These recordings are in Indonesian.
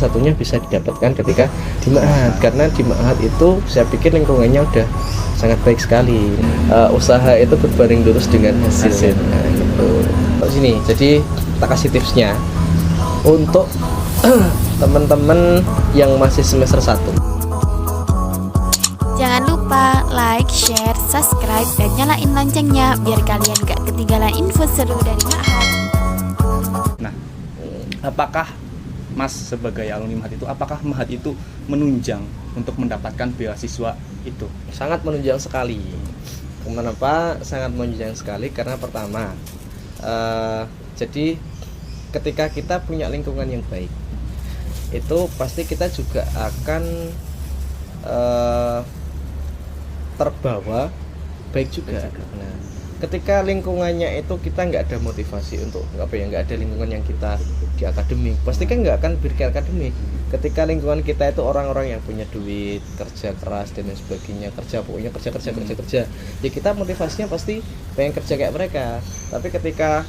satunya bisa didapatkan ketika di Ma'had, karena di Ma'had itu saya pikir lingkungannya udah sangat baik sekali. Usaha itu berbanding lurus dengan hasil. Nah, gitu. Sini, jadi kita kasih tipsnya untuk teman-teman yang masih semester 1. Jangan lupa like, share, subscribe, dan nyalain loncengnya biar kalian gak ketinggalan info seru dari Ma'had. Nah, apakah Mas sebagai alumni Ma'had itu, apakah Ma'had itu menunjang untuk mendapatkan beasiswa itu? Sangat menunjang sekali. Kenapa sangat menunjang sekali? Karena pertama, jadi ketika kita punya lingkungan yang baik, itu pasti kita juga akan terbawa baik juga. Nah, ketika lingkungannya itu kita nggak ada motivasi untuk nggak ada lingkungan yang kita di akademik, pasti kan nggak akan berpikir akademik. Ketika lingkungan kita itu orang-orang yang punya duit, kerja keras dan lain sebagainya, kerja, ya kita motivasinya pasti pengen kerja kayak mereka. Tapi ketika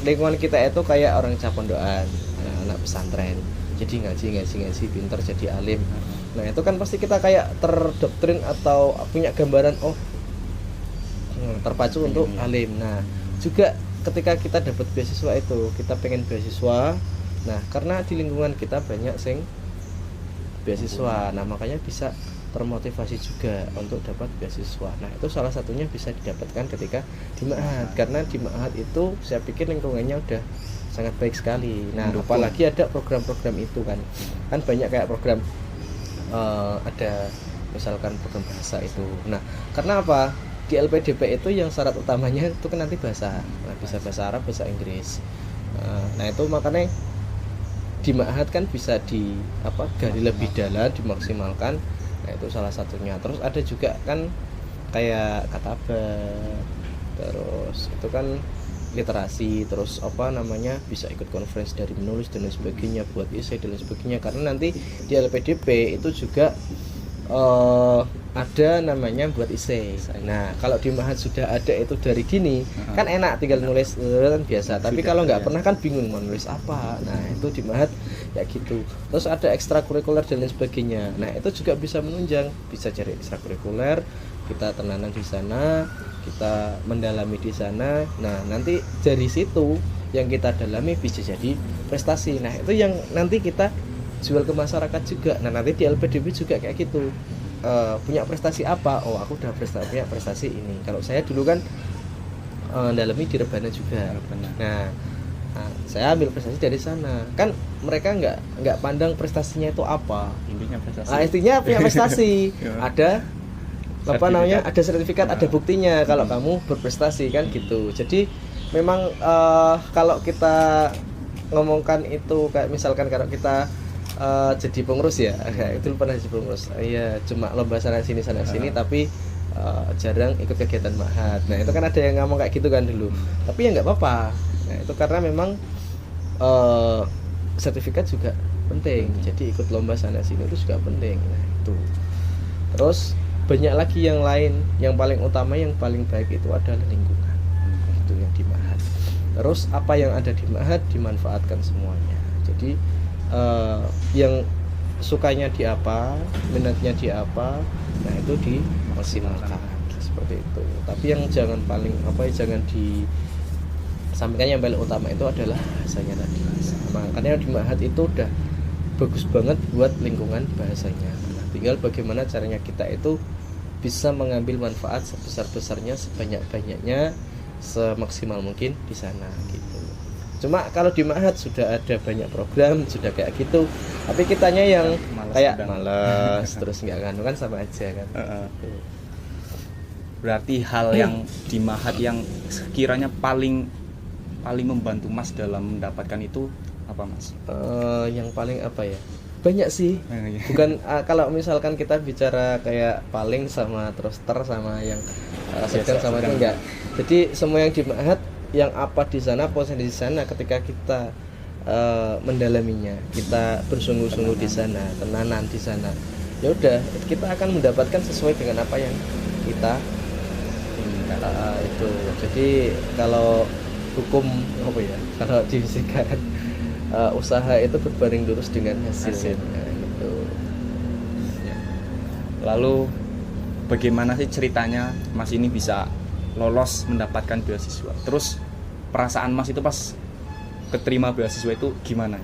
lingkungan kita itu kayak orang capondoan, anak pesantren, jadi ngaji, pintar jadi alim, nah itu kan pasti kita kayak terdoktrin atau punya gambaran terpacu untuk alim. Nah juga ketika kita dapat beasiswa itu, kita pengen beasiswa, nah karena di lingkungan kita banyak sing beasiswa, nah makanya bisa termotivasi juga untuk dapat beasiswa. Nah itu salah satunya bisa didapatkan ketika di Ma'had, karena di Ma'had itu saya pikir lingkungannya udah sangat baik sekali. Nah apalagi ada program-program itu kan banyak kayak program ada misalkan program bahasa itu. Nah karena apa, di LPDP itu yang syarat utamanya itu kan nanti bahasa, nah, bisa bahasa Arab, bahasa Inggris. Nah itu makanya di Ma'had kan bisa gali lebih dalam, dimaksimalkan. Nah itu salah satunya. Terus ada juga kan kayak katabar, terus itu kan literasi, terus bisa ikut conference dari menulis dan lain sebagainya, buat esai dan lain sebagainya. Karena nanti di LPDP itu juga ada namanya buat esai. Nah kalau di Ma'had sudah ada itu dari dini, kan enak tinggal nulis kan biasa. Tapi kalau nggak pernah kan bingung mau nulis apa. Nah itu di Ma'had ya gitu. Terus ada ekstrakurikuler dan lain sebagainya. Nah itu juga bisa menunjang, bisa cari ekstrakurikuler, kita tenanan di sana, kita mendalami di sana. Nah nanti dari situ yang kita dalami bisa jadi prestasi. Nah itu yang nanti kita jual ke masyarakat juga. Nah nanti di LPDP juga kayak gitu, punya prestasi apa, aku udah punya prestasi ini. Kalau saya dulu kan dalami di Rebana juga. Nah saya ambil prestasi dari sana. Kan mereka nggak pandang prestasinya itu apa, Intinya prestasi. intinya punya prestasi. Ada ada sertifikat, ada buktinya kalau kamu berprestasi kan gitu. Jadi memang kalau kita ngomongkan itu kayak misalkan kalau kita jadi pengurus ya, itu pernah jadi pengurus. Iya, cuma lomba sana sini tapi jarang ikut kegiatan Ma'had. Nah itu kan ada yang ngomong kayak gitu kan dulu. Tapi ya nggak apa-apa. Nah itu karena memang sertifikat juga penting. Jadi ikut lomba sana sini itu juga penting. Nah itu. Terus banyak lagi yang lain. Yang paling utama, yang paling baik itu adalah lingkungan. Itu yang di Ma'had. Terus apa yang ada di Ma'had dimanfaatkan semuanya. Jadi yang sukanya di apa, minatnya di apa, nah itu dimaksimalkan seperti itu. Tapi yang jangan disampaikan, yang paling utama itu adalah bahasanya tadi. Makanya di Ma'had itu udah bagus banget buat lingkungan bahasanya. Nah, tinggal bagaimana caranya kita itu bisa mengambil manfaat sebesar-besarnya, sebanyak-banyaknya, semaksimal mungkin di sana gitu. Cuma kalau di Ma'had sudah ada banyak program, sudah kayak gitu, tapi kitanya yang malas terus nggak kan sama aja kan. Berarti hal yang di Ma'had yang sekiranya paling membantu Mas dalam mendapatkan itu apa, Mas? Yang paling apa ya? Banyak sih. Bukan kalau misalkan kita bicara kayak paling sama terus sama yang sedang sama itu enggak. Jadi semua yang di Ma'had, yang apa di sana, posisi di sana, ketika kita mendalaminya, kita bersungguh-sungguh di sana, tenanan di sana, ya udah kita akan mendapatkan sesuai dengan apa yang kita itu. Jadi kalau hukum kalau di fisika usaha itu berbanding lurus dengan hasil. Hasil. Nah, gitu. Ya. Lalu bagaimana sih ceritanya Mas ini bisa lolos mendapatkan beasiswa? Terus perasaan Mas itu pas keterima beasiswa itu gimana?